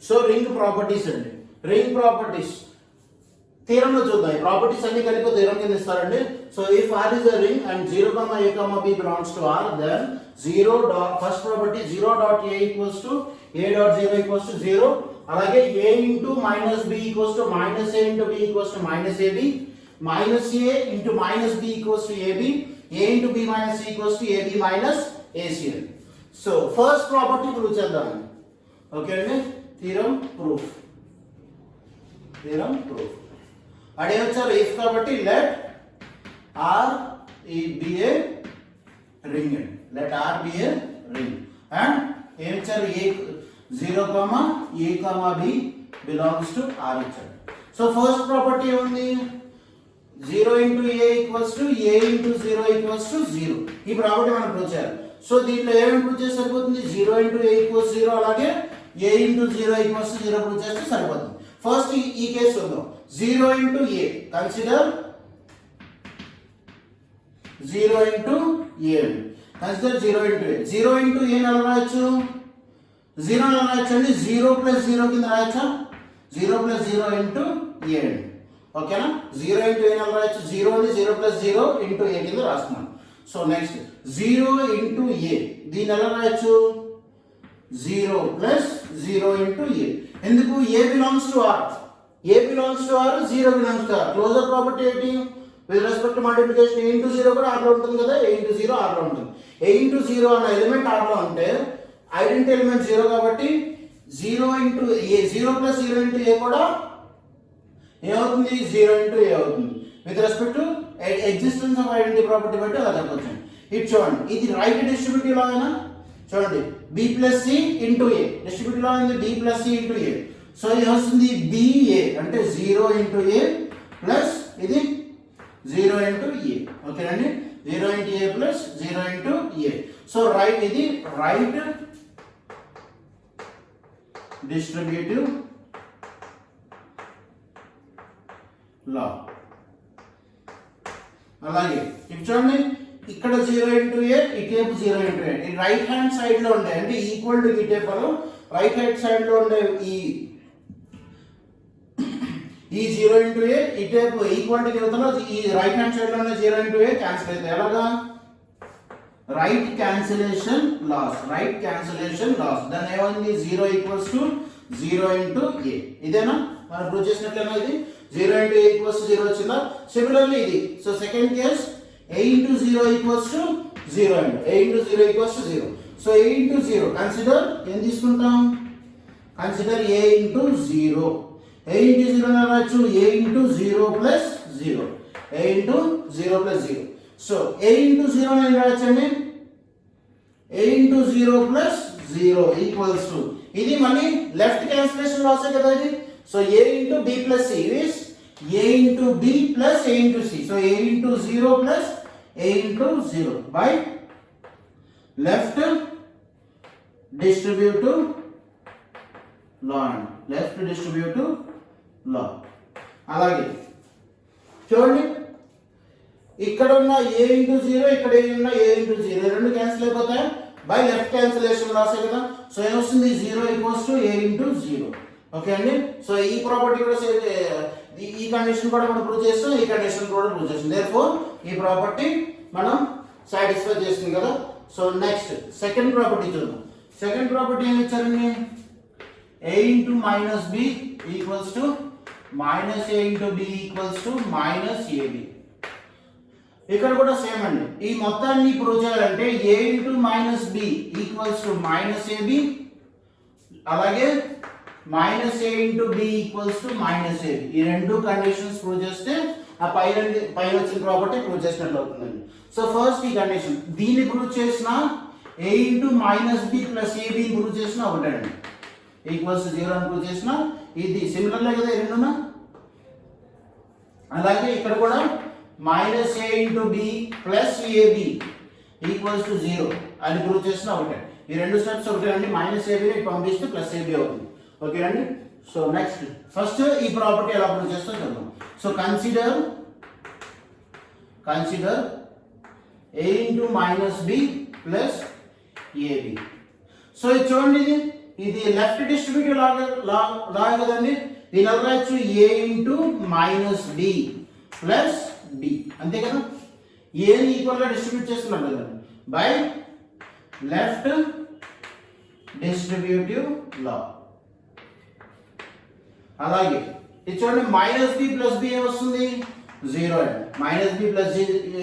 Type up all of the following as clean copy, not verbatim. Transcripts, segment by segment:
So ring properties అండి. Ring properties theorem లో చూద్దాం. ఈ ప్రాపర్టీస్ అన్ని కలిపి థీరం కింద ఇస్తారండి. So if R is a ring and 0, a, b belongs to R, then 0 dot first property 0 dot a equals to a dot 0 equals to 0. అలాగే a into minus b equals to minus a into b equals to minus ab, minus a into minus b equals to ab, a into b minus c equals to ab minus ac. So first property prove చేద్దాం. Okay అండి, theorem proof. అడిగొచ్చారు if కాబట్టి let R be a ring అండి. Let R be a ring and ఏం ఇచ్చారు, a 0, a, b belongs to R ఇచ్చారు. So first property ఏముంది, 0 into a equals to a into 0 equals to 0. ఈ property మనం prove చేయాలి. So దీంట్లో ఏమేమి ప్రూవ్ చేస్తే సరిపోతుంది, 0 into a equals 0 అలాగే a into 0 equals to 0 prove చేస్తే సరిపోతుంది. ఫస్ట్ ఈ కేసు చూద్దాం. 0 into a, consider 0 into a, consider 0 into a. 0 into a ఎలా రాయొచ్చు, 0 ఎలా రాయొచ్చు అండి, 0 plus 0 కింద రాయొచ్చా, 0 plus 0 into a. ఓకేనా, 0 into a ఎలా రాయొచ్చు, 0 ని 0 plus 0 into a కింద రాస్తున్నాం. సో నెక్స్ట్ 0 into a, దీన్ని ఎలా రాయొచ్చు, 0 plus 0 into a. ఎందుకు, a belongs to r, a belongs to r, 0 belongs to r. Closure property ఏంటి, with respect to multiplication a into 0 కూడా r లో ఉంటుంది కదా, a into 0 r లో ఉంటుంది. a into 0 అనే ఎలిమెంట్ r లో ఉంటే ఐడెంటిటీ ఎలిమెంట్ 0 కాబట్టి 0 into a, 0 plus 0 into a కూడా ఏమవుతుంది, 0 into a అవుతుంది. With respect to existence of identity property బట్టి అలా చెప్పొచ్చు. ఇది చూడండి, ఇది రైట్ డిస్ట్రిబ్యూటివ్ లా అయినా చూడండి, b plus c into a distributive law ఉంది, b plus c into a. సో ఇది వస్తుంది ba అంటే 0 into a ప్లస్ ఇది 0 into a. ఓకేనండి, 0 into a plus 0 into a. So right, ఇది రైట్ డిస్ట్రిబ్యూటివ్ లా. అలాగే ఇప్పుడు చూడండి, ఇక్కడ 0 into a, ఇటేపు 0 into a. ఈ రైట్ హ్యాండ్ సైడ్ లో ఉండే అంటే ఈక్వల్ టు ఇటేపు రైట్ హ్యాండ్ సైడ్ లో ఉండే ఈ 0 into a, ఇటేపు ఈక్వల్ టు యువతలో ఈ రైట్ హ్యాండ్ సైడ్ లో ఉన్న 0 into a క్యాన్సిల్ అవుతాయి. ఎలాగా, right cancellation loss, right cancellation loss. దాని ఏమైంది, 0 equals to 0 into a. ఇదేనా మనం ప్రూవ్ చేసినట్లేనా, ఇది 0 into a equals to 0 వచ్చిందా. సిమిలర్లీ ఇది, so second case a into 0 equals to 0 అండి, a into 0 equals to 0. So a into 0 consider ఏం తీసుకుంటాం, consider a into 0. a into 0 అని రాయొచ్చు, a into 0 plus 0, a into 0 plus 0. So a into 0 అని రాయొచ్చండి, a into 0 plus 0 equals to, ఇది మళ్ళీ left cancellation లాసే కదా ఇది. So a into b plus c is a into b plus a into c. So a into 0 plus a into 0 by left distributive law, left distributive law. అలాగే చూడండి, ఇక్కడ ఉన్న a into 0, ఇక్కడ ఉన్న a into 0 రెండు cancel అయిపోతాయి by left cancellation లాసే కదా. So ఏమొస్తుంది, 0 equals to a into 0. Okay అండి, సో ఈ ప్రాపర్టీ కూడా ఈ కండిషన్ కూడా మనం ప్రూవ్ చేస్తాం, ఈ కండిషన్ కూడా ప్రూవ్ చేస్తాం. దేర్ఫోర్ ఈ ప్రాపర్టీ మనం సాటిస్ఫై చేస్తుంది కదా. సో నెక్స్ట్ సెకండ్ ప్రాపర్టీ చూద్దాం. సెకండ్ ప్రాపర్టీ ఏమి ఇచ్చారండి, a into minus b equals to minus a into b equals to minus ab. ఇక్కడ కూడా సేమ్ అండి, ఈ మొత్తాన్ని ప్రూవ్ చేయాలంటే a into minus b equals to minus ab, అలాగే minus a into b equals to minus ab. ఈ రెండు conditions prove చేస్తే ఆ పైన వచ్చిన ప్రాపర్టీ ప్రూవ్ చేసినట్లు అవుతుందండి. సో ఫస్ట్ ఈ కండిషన్, దీన్ని ప్రూవ్ చేసిన a into minus b plus ab prove చేసిన ఒకటండి, ఈక్వల్స్ 0 అని ప్రూవ్ చేసిన ఇది సిమిలర్లే కదా ఈ రెండునా. అలాగే ఇక్కడ కూడా minus a into b plus ab equals to 0 అని ప్రూవ్ చేసిన ఒకటే. ఈ రెండు స్టెప్స్ ఒకటే అండి, మైనస్ ab ని పంపిస్తే ప్లస్ ab అవుతుంది. ఓకే అండి, సో నెక్స్ట్ ఫస్ట్ ఈ ప్రాపర్టీ ఎలా ప్రూవ్ చేస్తో చూద్దాం. So consider a into minus b plus ab. So ఇది చూడండి, ఇది ఇది లెఫ్ట్ డిస్ట్రిబ్యూటివ్ లాగా కదండి. దీని ఎలా రాయొచ్చు? A into minus b plus d, అంతే కదా. ఏని ఈక్వల్గా డిస్ట్రిబ్యూట్ చేస్తున్నాం కదండి బై లెఫ్ట్ డిస్ట్రిబ్యూటివ్ లా. అలాగే ఇది చూడండి, మైనస్ బి ప్లస్ బి ఏమొస్తుంది? 0 అండి. మైనస్ బి ప్లస్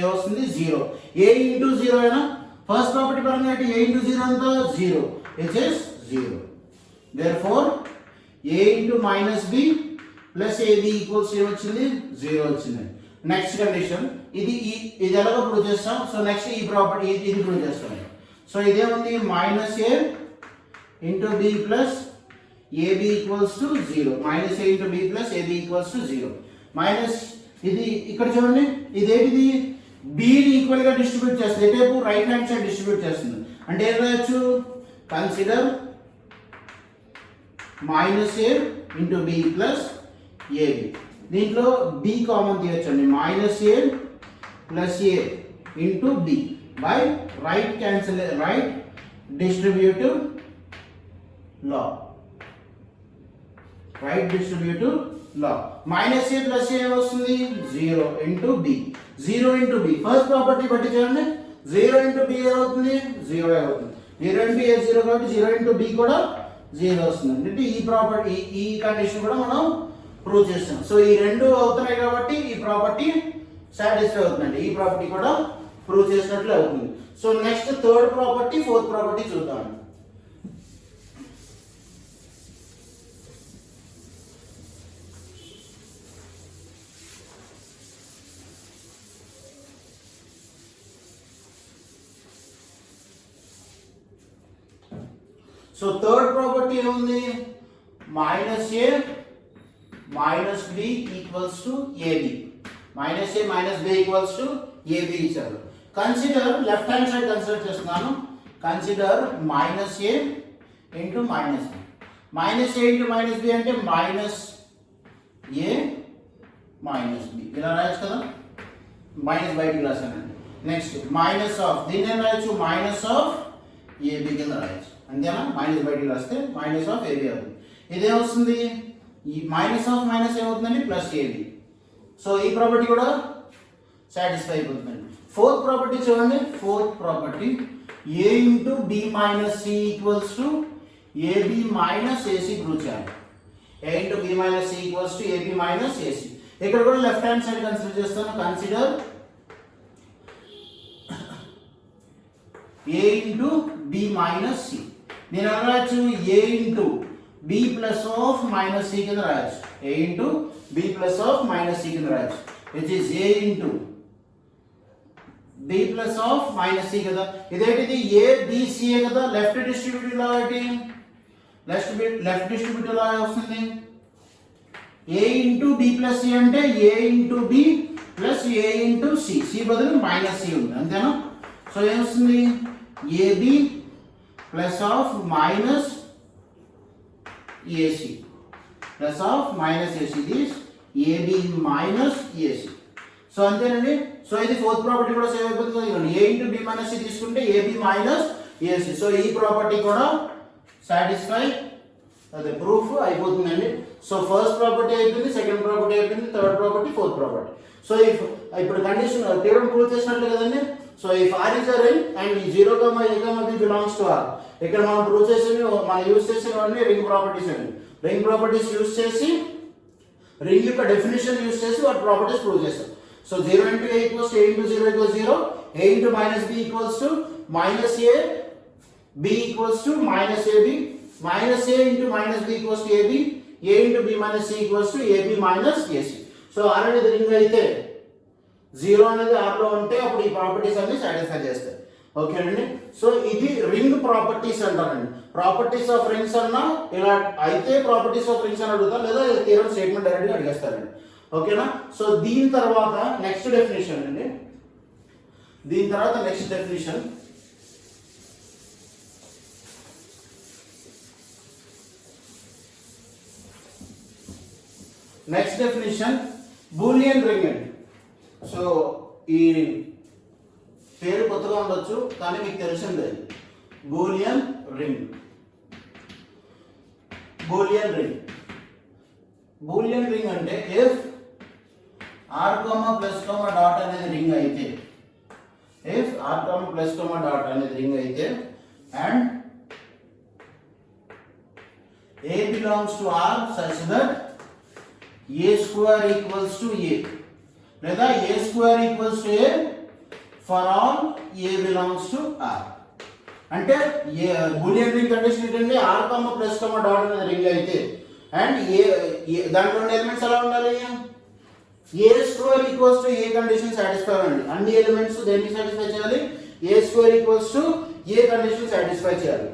ఏమొస్తుంది? 0. ఏ ఇంటూ 0 అయినా ఫస్ట్ ప్రాపర్టీ పరంగా అంటే ఏ ఇంటూ 0 అంతా 0, which is 0. Therefore a into minus b plus a b equals ఏమొచ్చింది? 0 వచ్చింది. నెక్స్ట్ కండిషన్ ఇది ఎలాగో ప్రూవ్ చేస్తాం. సో నెక్స్ట్ ఈ ప్రాపర్టీ ఇది ప్రూవ్ చేస్తాం. సో ఇదేముంది? Minus a into B plus a b equals to 0. Minus a into B plus a b equals to 0. Minus ఇది ఇక్కడ చూడండి, ఇదేంటిది? బిని ఈక్వల్ గా డిస్ట్రిబ్యూట్ చేస్తుంది. ఎటేపు? రైట్ హ్యాండ్ సైడ్ డిస్ట్రిబ్యూట్ చేస్తుంది. అంటే ఏం రాయొచ్చు? Consider minus a into B plus a b. దీంట్లో బి కామన్ తీయొచ్చండి. Minus a plus A into b by right cancel, right distributive law. Right distributive law. Minus a plus a వస్తుంది? 0 into b. 0 into b first property బట్టి చూడండి, 0 into B ఏమవుతుంది? 0 అవుతుంది. 0 into ఏ 0 కాబట్టి 0 into B కూడా 0 వస్తుంది. అంటే ఈ ప్రాపర్టీ, ఈ కండిషన్ కూడా మనం ప్రూవ్ చేస్తాం. సో ఈ రెండు అవుతున్నాయి కాబట్టి ఈ ప్రాపర్టీ సాటిస్ఫై అవుతుందండి. ఈ ప్రాపర్టీ కూడా ప్రూవ్ చేసినట్లు అవుతుంది. So next third property, fourth property చూద్దాం. సో థర్డ్ ప్రాపర్టీ ఏముంది? Minus a minus b equals to a b. Minus a minus b equals to a b ఇచ్చారు. Consider left hand side consider చేస్తున్నాను. Consider minus a into minus b. Minus a into minus b అంటే minus a minus b ఇలా రాయొచ్చు కదా. Minus బయటికి రాశానండి. Next minus of, దీన్ని ఏం రాయొచ్చు? మైనస్ ఆఫ్ ఏబి కింద రాయొచ్చు, అంతేనా. మైనస్ బయటికి రాస్తే మైనస్ ఆఫ్ ఏబి అవుతుంది. ఇదేమొస్తుంది? ఈ మైనస్ ఆఫ్ మైనస్ ఏమవుతుందండి? Plus a b. సో ఈ ప్రాపర్టీ కూడా సాటిస్ఫై అయిపోతుందండి. ఫోర్త్ ప్రాపర్టీ చూడండి. Fourth property a into B minus c equals to a b minus a c prove చేయాలి. A into B minus c equals to a b minus a c. ఇక్కడ కూడా left hand side consider చేస్తాను. Consider a into B minus c. నేను ఎలా రాయొచ్చు? A into B plus of minus C కింద రాయొచ్చు. A into B plus of minus C కింద రాయొచ్చు, which is A into B plus of minus C కదా. ఇదేంటిది? ఏ బిసిఏ కదా. లెఫ్ట్ డిస్ట్రిబ్యూటివ్ లా ఏంటి? లెఫ్ట్ డిస్ట్రిబ్యూటివ్ లా వస్తుంది. A into B plus C అంటే A into B plus A into C. C బదులు minus C ఉంది, అంతేనా. So ఏమొస్తుంది? AB plus of minus AC plus of minus AC this AB minus AC. So అంతేనండి. So ఇది fourth property కూడా save అయిపోతుంది. A into B minus C తీసుకుంటే AB minus AC. So ఈ ప్రాపర్టీ కూడా సాటిస్ఫై, అదే ప్రూఫ్ అయిపోతుందండి. సో ఫస్ట్ ప్రాపర్టీ అయిపోయింది, సెకండ్ ప్రాపర్టీ అయిపోయింది, third property, fourth property. So ఇప్పుడు కండిషన్ థియరం ప్రూవ్ చేసినట్లే కదండి. So if R is a ring and 0, a, b belongs to R. ఇక్కడ మనం ప్రూవ్ చేసేవి, మనం యూజ్ చేసేవన్నీ రింగ్ ప్రాపర్టీస్ అండి. రింగ్ ప్రాపర్టీస్ యూజ్ చేసి, రింగ్ యొక్క డెఫినేషన్ యూజ్ చేసి వాటి ప్రాపర్టీస్ ప్రూవ్ చేస్తాం. So 0 into a equals to a into 0 equals 0, a into minus b equals to minus a, b equals to minus ab, minus a into minus b equals to ab, a into b minus c equals to ab minus ac. So r అనేది ring అయితే 0 అనేది r లో ఉంటే అప్పుడు ఈ properties అన్ని satisfy చేస్తాయి. Okay అండి. సో ఇది రింగ్ ప్రాపర్టీస్ అంటారండి. ప్రాపర్టీస్ ఆఫ్ రింగ్స్ అన్నా ఇలా అయితే ప్రాపర్టీస్ ఆఫ్ రింగ్స్ అని అడుగుతారు, లేదా థియరం స్టేట్మెంట్ డైరెక్ట్గా అడిగేస్తారండి. ఓకేనా. సో దీని తర్వాత నెక్స్ట్ డెఫినేషన్ అండి. దీని తర్వాత నెక్స్ట్ డెఫినేషన్ బూలియన్ రింగ్ అండి. సో ఈ పేరు కొత్తగా ఉండొచ్చు కానీ మీకు తెలిసిందే, Boolean ring. Boolean ring. Boolean ring అంటే if R comma plus comma dot అనేది రింగ్ అయితే, if R comma plus comma dot అనేది రింగ్ అయితే and A belongs to R such that A square equals to A, లేదా A square equals to A for all A belongs to R. అంటే Boolean ring condition ఏంటంటే R comma plus comma dot అనేది ring అయితే and దాంట్లో ఉండే elements ఎలా ఉండాలి, A square equals to A condition satisfy అవ్వండి. అన్ని ఎలిమెంట్స్ దేన్ని సాటిస్ఫై చేయాలి, A square equals to A condition satisfy చేయాలి.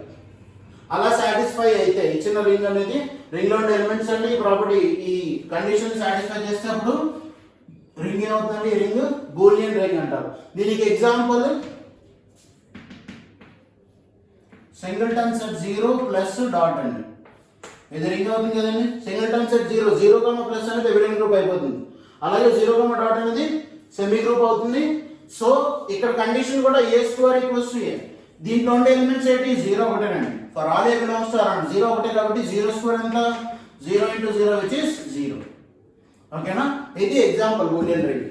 అలా సాటిస్ఫై అయితే ఇచ్చిన రింగ్ అనేది, రింగ్ లో ఉండే ఎలిమెంట్స్ అంటే ఈ ప్రాపర్టీ ఈ కండిషన్ సాటిస్ఫై చేస్తే అప్పుడు రింగ్ ఏమవుతుందండి, రింగ్ బూలియన్ రింగ్ అంటారు. దీనికి example singleton set 0 plus dot అండి. ఇది రింగ్ అవుతుంది కదండి. సింగిల్టన్ సెట్ 0 0 కామా ప్లస్ అనేది ఎవిడెంట్ గ్రూప్ అయిపోతుంది. అలాగే 0 కామా డాట్ అనేది సెమీ గ్రూప్ అవుతుంది. సో ఇక్కడ కండిషన్ కూడా A square equals to A. దీంట్లో ఉండే ఎలిమెంట్స్ ఏంటి, 0 ఒకటేనండి. For all A belongs to R అంటే 0 ఒకటే కాబట్టి 0 స్క్వేర్ ఎంత, 0 into 0 which is 0. ఓకేనా, ఇది ఎగ్జాంపుల్ బూలియన్ రింగ్.